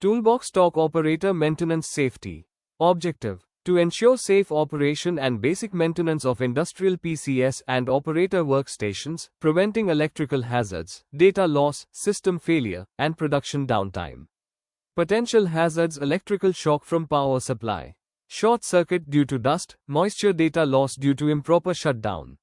Toolbox Talk Operator Maintenance Safety. Objective: to ensure safe operation and basic maintenance of industrial PCs and operator workstations, preventing electrical hazards, data loss, system failure, and production downtime. Potential hazards: electrical shock from power supply, short circuit due to dust, moisture, data loss due to improper shutdown,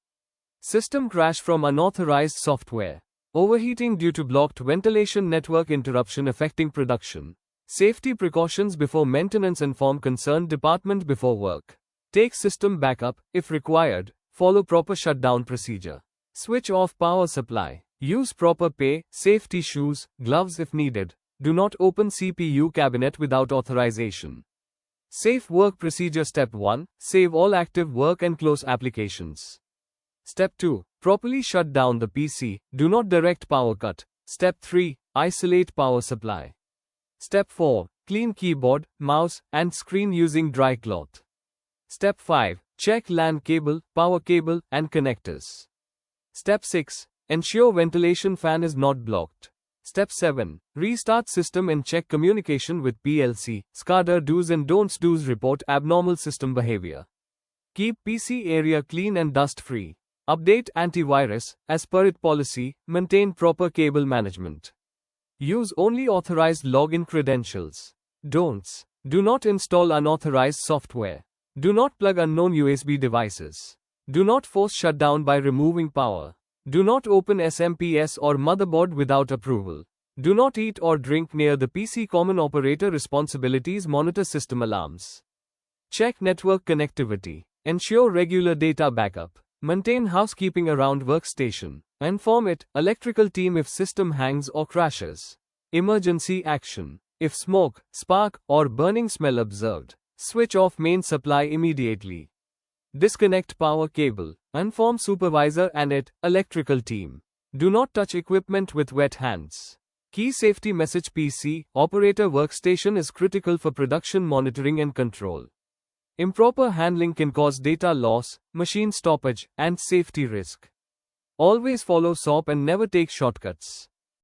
system crash from unauthorized software, overheating due to blocked ventilation, network interruption affecting production. Safety precautions before maintenance: inform concerned department before work. Take system backup, if required. Follow proper shutdown procedure. Switch off power supply. Use proper safety shoes, gloves if needed. Do not open CPU cabinet without authorization. Safe work procedure: Step 1. Save all active work and close applications. Step 2. Properly shut down the PC. Do not direct power cut. Step 3. Isolate power supply. Step 4. Clean keyboard, mouse, and screen using dry cloth. Step 5. Check LAN cable, power cable, and connectors. Step 6. Ensure ventilation fan is not blocked. Step 7. Restart system and check communication with PLC. SCADA do's and don'ts. Do's: report abnormal system behavior. Keep PC area clean and dust free. Update antivirus, as per its policy. Maintain proper cable management. Use only authorized login credentials. Don'ts: do not install unauthorized software. Do not plug unknown USB devices. Do not force shutdown by removing power. Do not open SMPS or motherboard without approval. Do not eat or drink near the PC. Common operator responsibilities: monitor system alarms. Check network connectivity. Ensure regular data backup. Maintain housekeeping around workstation. Inform it, electrical team, if system hangs or crashes. Emergency action: if smoke, spark, or burning smell observed, switch off main supply immediately. Disconnect power cable. Inform supervisor and it, electrical team. Do not touch equipment with wet hands. Key safety message: PC, operator workstation is critical for production monitoring and control. Improper handling can cause data loss, machine stoppage, and safety risk. Always follow SOP and never take shortcuts.